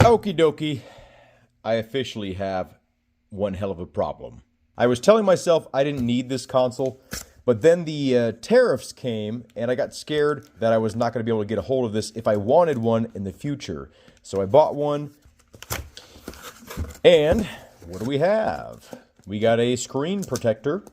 Okie dokie, I officially have one hell of a problem. I was telling myself I didn't need this console, but then the tariffs came, and I got scared that I was not going to be able to get a hold of this if I wanted one in the future. So I bought one, and what do we have? We got a screen protector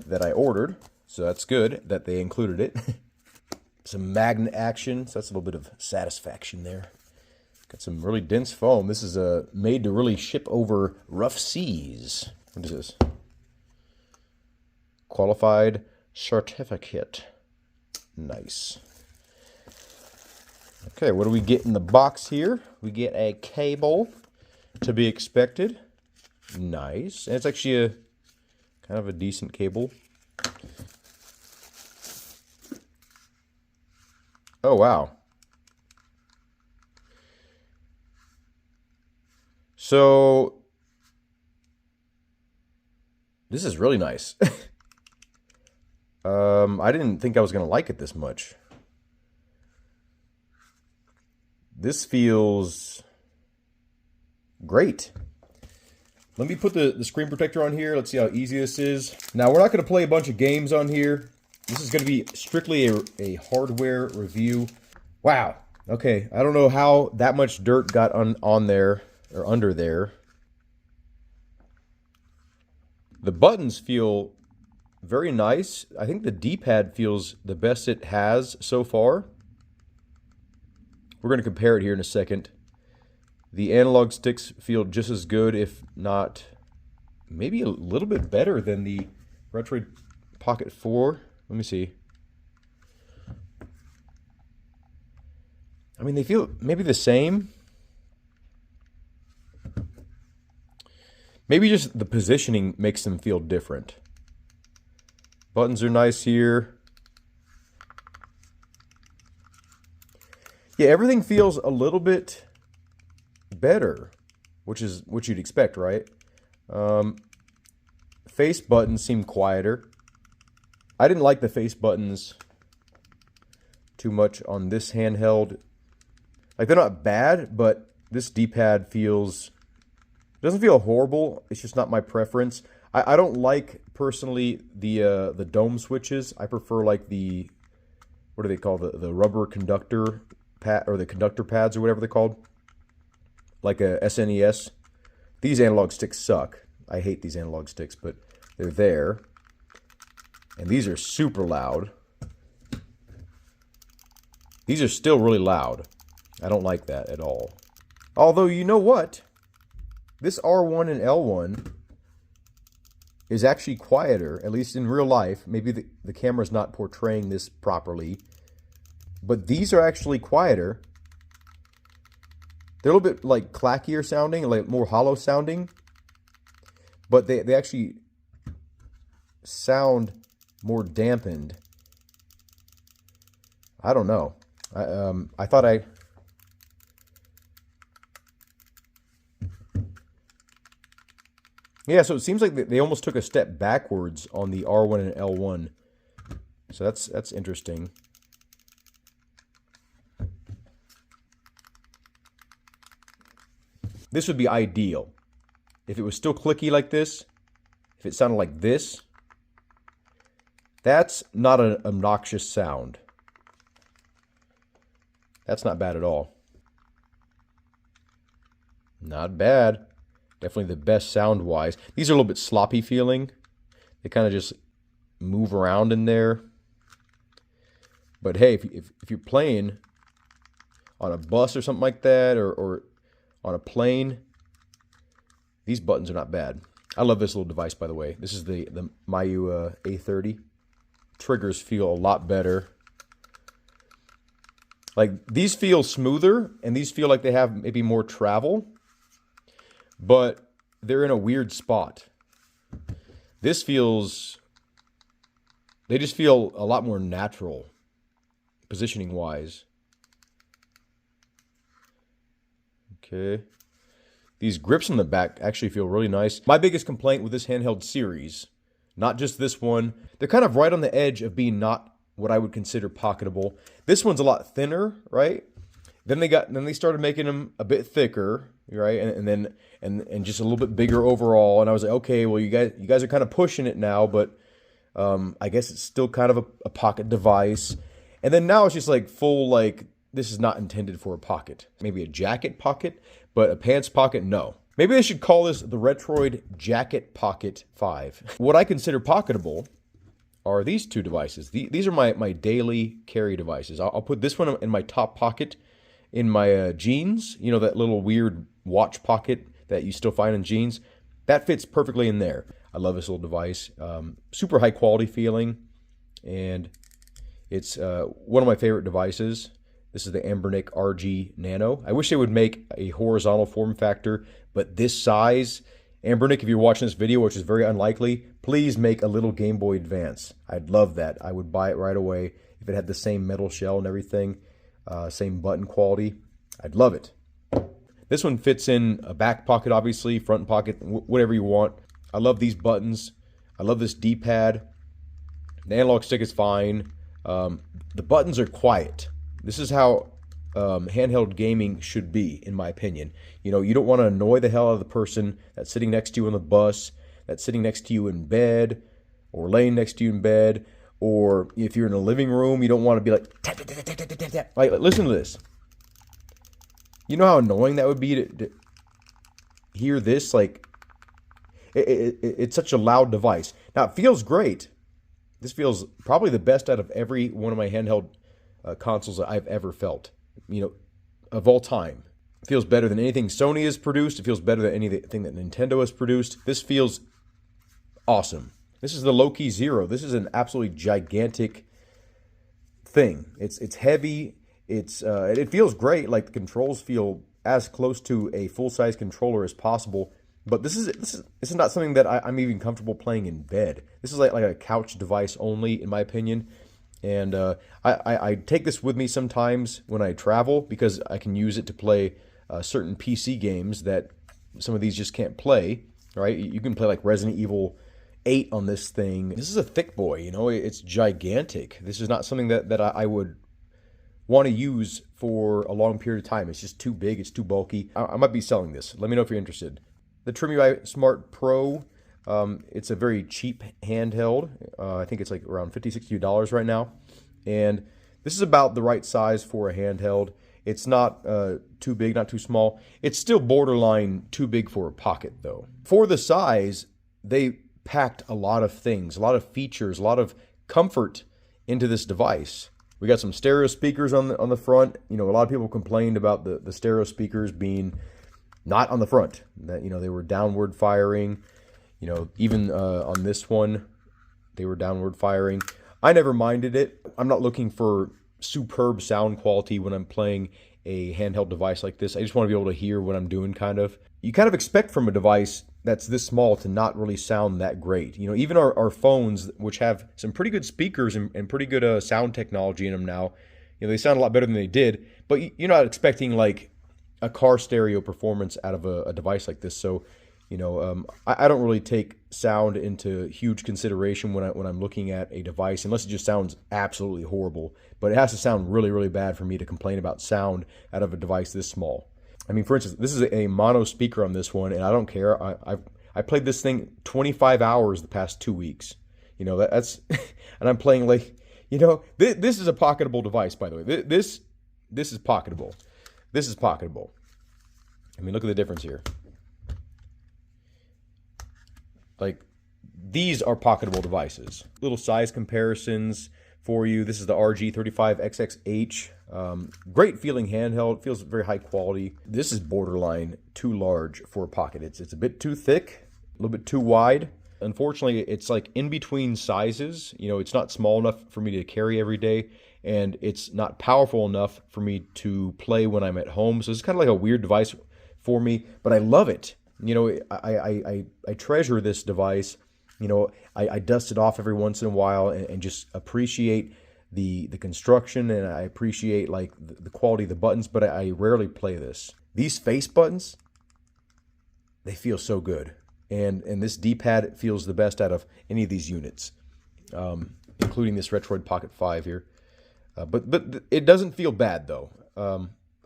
that I ordered, so that's good that they included it. Some magnet action, so that's a little bit of satisfaction there. Got some really dense foam. This is made to really ship over rough seas. What is this? Qualified certificate. Nice. Okay, what do we get in the box here? We get a cable, to be expected. Nice. And it's actually a kind of a decent cable. Oh, wow. So, this is really nice. I didn't think I was going to like it this much. This feels great. Let me put the screen protector on here. Let's see how easy this is. Now, we're not going to play a bunch of games on here. This is going to be strictly a hardware review. Wow. Okay, I don't know how that much dirt got on there. Or under there. The buttons feel very nice. I think the D-pad feels the best it has so far. We're going to compare it here in a second. The analog sticks feel just as good, if not maybe a little bit better than the Retroid Pocket 4. Let me see. I mean, they feel maybe the same. Maybe just the positioning makes them feel different. Buttons are nice here. Yeah, everything feels a little bit better, which is what you'd expect, right? Face buttons seem quieter. I didn't like the face buttons too much on this handheld. Like, they're not bad, but this D-pad feels... It doesn't feel horrible. It's just not my preference. I don't like, personally, the dome switches. I prefer, like, the... What do they call the rubber conductor pad, or the conductor pads, or whatever they're called? Like a SNES. These analog sticks suck. I hate these analog sticks, but they're there. And these are super loud. These are still really loud. I don't like that at all. Although, you know what? This R1 and L1 is actually quieter, at least in real life. Maybe the camera's not portraying this properly. But these are actually quieter. They're a little bit like clackier sounding, like more hollow sounding. But they actually sound more dampened. I don't know. I thought I... Yeah, so it seems like they almost took a step backwards on the R1 and L1. So that's interesting. This would be ideal. If it was still clicky like this, if it sounded like this, that's not an obnoxious sound. That's not bad at all. Not bad. Definitely the best sound-wise. These are a little bit sloppy feeling. They kind of just move around in there. But hey, if you're playing on a bus or something like that, or on a plane, these buttons are not bad. I love this little device, by the way. This is the Mayu A30. Triggers feel a lot better. Like, these feel smoother, and these feel like they have maybe more travel. But they're in a weird spot. This feels... They just feel a lot more natural, positioning-wise. Okay. These grips on the back actually feel really nice. My biggest complaint with this handheld series, not just this one, they're kind of right on the edge of being not what I would consider pocketable. This one's a lot thinner, right? Then they started making them a bit thicker. right? And then and just a little bit bigger overall. And I was like, okay, well, you guys are kind of pushing it now, but I guess it's still kind of a pocket device. And then now it's just like full, like, this is not intended for a pocket. Maybe a jacket pocket, but a pants pocket, no. Maybe I should call this the Retroid Jacket Pocket 5. What I consider pocketable are these two devices. These are my daily carry devices. I'll put this one in my top pocket in my jeans. You know, that little weird watch pocket that you still find in jeans? That fits perfectly in there. I love this little device. Super high quality feeling, and it's one of my favorite devices. This is the Anbernic RG Nano. I wish they would make a horizontal form factor, but this size, Anbernic, if you're watching this video, which is very unlikely, please make a little Game Boy Advance. I'd love that. I would buy it right away if it had the same metal shell and everything, same button quality. I'd love it. This one fits in a back pocket, obviously, front pocket, whatever you want. I love these buttons. I love this D-pad. The analog stick is fine. The buttons are quiet. This is how handheld gaming should be, in my opinion. You know, you don't want to annoy the hell out of the person that's sitting next to you on the bus, that's sitting next to you in bed, or laying next to you in bed, or if you're in a living room, you don't want to be like, tap, tap, tap, tap, tap, tap. Like, listen to this. You know how annoying that would be to hear this? Like, it's such a loud device. Now, it feels great. This feels probably the best out of every one of my handheld consoles that I've ever felt, you know, of all time. It feels better than anything Sony has produced. It feels better than anything that Nintendo has produced. This feels awesome. This is the Loki Zero. This is an absolutely gigantic thing. It's heavy. It feels great. Like, the controls feel as close to a full-size controller as possible. But this is not something that I'm even comfortable playing in bed. This is like a couch device only, in my opinion. And I take this with me sometimes when I travel, because I can use it to play certain PC games that some of these just can't play, right? You can play like Resident Evil 8 on this thing. This is a thick boy, you know, it's gigantic. This is not something that I would want to use for a long period of time. It's just too big, it's too bulky. I might be selling this. Let me know if you're interested. The TrimUI Smart Pro, it's a very cheap handheld. I think it's like around $50, $60 right now. And this is about the right size for a handheld. It's not too big, not too small. It's still borderline too big for a pocket, though. For the size, they packed a lot of things, a lot of features, a lot of comfort into this device. We got some stereo speakers on the front. You know, a lot of people complained about the stereo speakers being not on the front, that, you know, they were downward firing. You know, even on this one, they were downward firing. I never minded it. I'm not looking for superb sound quality when I'm playing a handheld device like this. I just want to be able to hear what I'm doing, kind of. You kind of expect from a device that's this small to not really sound that great. You know, even our phones, which have some pretty good speakers and pretty good sound technology in them now, you know, they sound a lot better than they did. But you're not expecting like a car stereo performance out of a device like this. So, you know, I don't really take sound into huge consideration when I'm looking at a device, unless it just sounds absolutely horrible. But it has to sound really, really bad for me to complain about sound out of a device this small. I mean, for instance, this is a mono speaker on this one, and I don't care. I played this thing 25 hours the past 2 weeks. You know, that's and I'm playing like, you know, this is a pocketable device, by the way. This is pocketable. This is pocketable. I mean, look at the difference here. Like, these are pocketable devices. Little size comparisons for you. This is the RG35XXH. Great feeling handheld. Feels very high quality. This is borderline too large for a pocket. It's a bit too thick, a little bit too wide. Unfortunately, it's like in between sizes. You know, it's not small enough for me to carry every day, and it's not powerful enough for me to play when I'm at home. So it's kind of like a weird device for me, but I love it. You know, I treasure this device. You know, I dust it off every once in a while and just appreciate the construction, and I appreciate like the quality of the buttons, but I rarely play this. These face buttons, they feel so good. And this D-pad feels the best out of any of these units, including this Retroid Pocket 5 here. But it doesn't feel bad, though.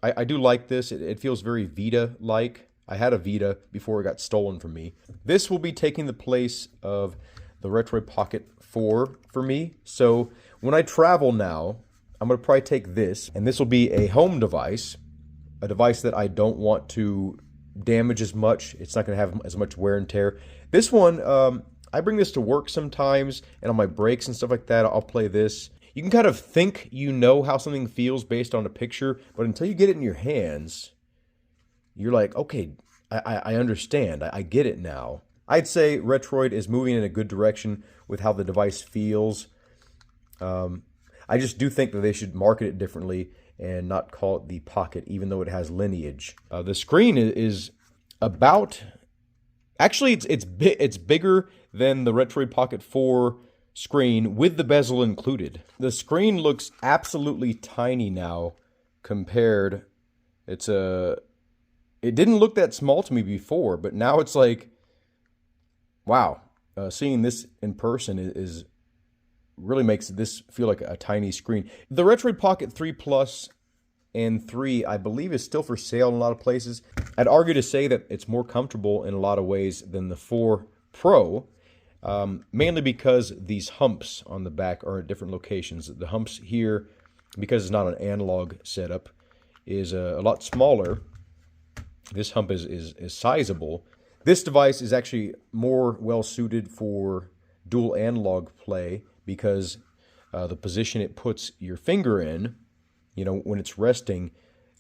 I do like this. It feels very Vita-like. I had a Vita before it got stolen from me. This will be taking the place of the Retroid Pocket 4 for me. So when I travel now, I'm going to probably take this, and this will be a home device, a device that I don't want to damage as much. It's not going to have as much wear and tear. This one, I bring this to work sometimes, and on my breaks and stuff like that, I'll play this. You can kind of think you know how something feels based on a picture, but until you get it in your hands, you're like, okay, I understand. I get it now. I'd say Retroid is moving in a good direction with how the device feels. I just do think that they should market it differently and not call it the Pocket, even though it has lineage. The screen is about... Actually, it's bigger than the Retroid Pocket 4 screen with the bezel included. The screen looks absolutely tiny now compared... It didn't look that small to me before, but now it's like, wow. Seeing this in person is really makes this feel like a tiny screen. The Retroid Pocket 3 Plus and 3, I believe, is still for sale in a lot of places. I'd argue to say that it's more comfortable in a lot of ways than the 4 Pro, mainly because these humps on the back are at different locations. The humps here, because it's not an analog setup, is a lot smaller. This hump is sizable. This device is actually more well suited for dual analog play because the position it puts your finger in, you know, when it's resting,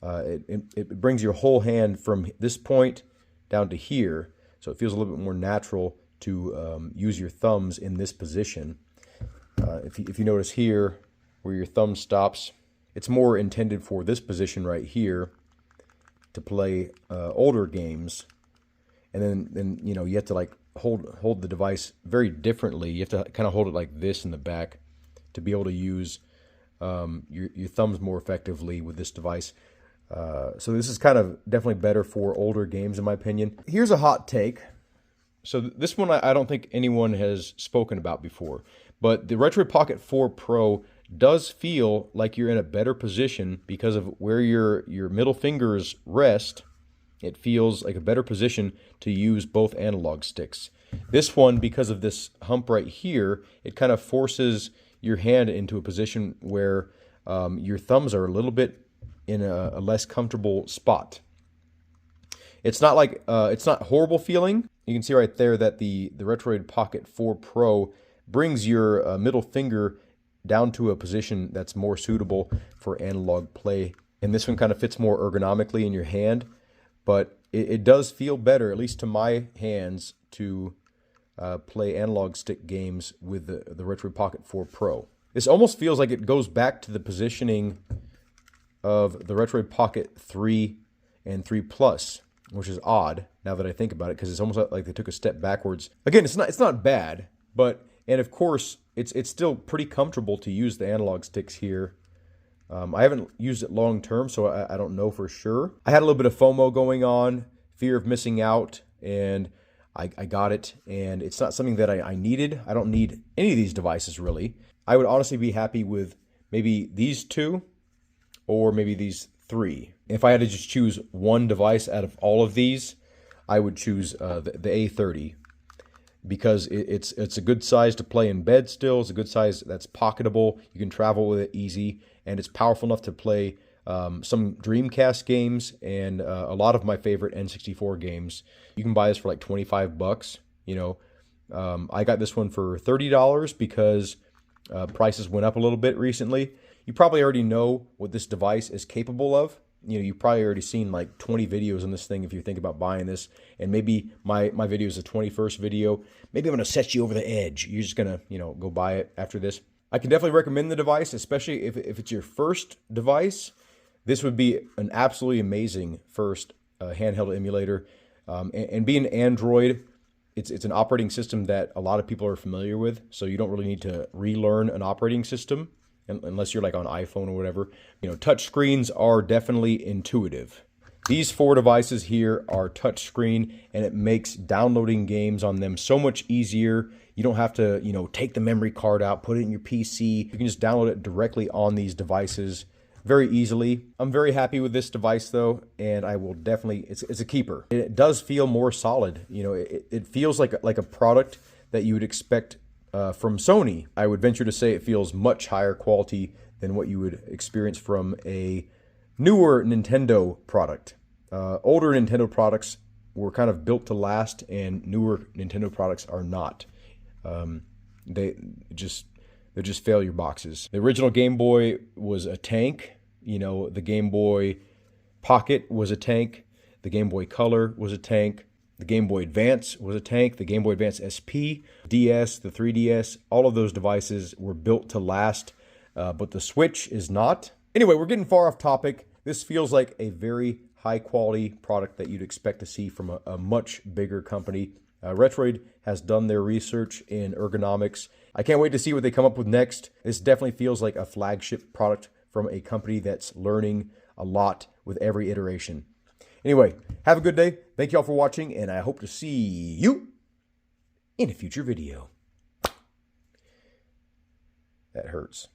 it brings your whole hand from this point down to here. So it feels a little bit more natural to use your thumbs in this position. If you notice here where your thumb stops, it's more intended for this position right here to play older games. And then you know, you have to like hold the device very differently. You have to kind of hold it like this in the back to be able to use your thumbs more effectively with this device. So this is kind of definitely better for older games in my opinion. Here's a hot take. So this one I don't think anyone has spoken about before, but the Retroid Pocket 4 Pro does feel like you're in a better position because of where your middle fingers rest. It feels like a better position to use both analog sticks. This one, because of this hump right here, it kind of forces your hand into a position where your thumbs are a little bit in a less comfortable spot. It's not like it's not horrible feeling. You can see right there that the Retroid Pocket 4 Pro brings your middle finger down to a position that's more suitable for analog play. And this one kind of fits more ergonomically in your hand, but it does feel better, at least to my hands, to play analog stick games with the Retroid Pocket 4 Pro. This almost feels like it goes back to the positioning of the Retroid Pocket 3 and 3 Plus, which is odd now that I think about it, because it's almost like they took a step backwards. Again, it's not bad, but, and of course, it's still pretty comfortable to use the analog sticks here. I haven't used it long term, so I don't know for sure. I had a little bit of FOMO going on, fear of missing out, and I got it, and it's not something that I needed. I don't need any of these devices, really. I would honestly be happy with maybe these two, or maybe these three. If I had to just choose one device out of all of these, I would choose the A30. Because it's a good size to play in bed still. It's a good size that's pocketable. You can travel with it easy, and it's powerful enough to play some Dreamcast games and a lot of my favorite N64 games. You can buy this for like 25 bucks. You know, I got this one for $30 because prices went up a little bit recently. You probably already know what this device is capable of. You know, you've probably already seen like 20 videos on this thing if you think about buying this. And maybe my video is the 21st video. Maybe I'm going to set you over the edge. You're just going to, you know, go buy it after this. I can definitely recommend the device, especially if it's your first device. This would be an absolutely amazing first handheld emulator. And being Android, it's an operating system that a lot of people are familiar with. So you don't really need to relearn an operating system unless you're like on iPhone or whatever. You know, touch screens are definitely intuitive. These four devices here are touchscreen, and it makes downloading games on them so much easier. You don't have to, you know, take the memory card out, put it in your PC. You can just download it directly on these devices. very easily. I'm very happy with this device though, and I will definitely, it's a keeper. It does feel more solid. You know, it feels like a product that you would expect from Sony. I would venture to say it feels much higher quality than what you would experience from a newer Nintendo product. Older Nintendo products were kind of built to last, and newer Nintendo products are not. They're just failure boxes. The original Game Boy was a tank. You know, the Game Boy Pocket was a tank. The Game Boy Color was a tank. The Game Boy Advance was a tank. The Game Boy Advance SP, DS, the 3DS, all of those devices were built to last, but the Switch is not. Anyway, we're getting far off topic. This feels like a very high quality product that you'd expect to see from a much bigger company. Retroid has done their research in ergonomics. I can't wait to see what they come up with next. This definitely feels like a flagship product from a company that's learning a lot with every iteration. Anyway, have a good day. Thank you all for watching, and I hope to see you in a future video. That hurts.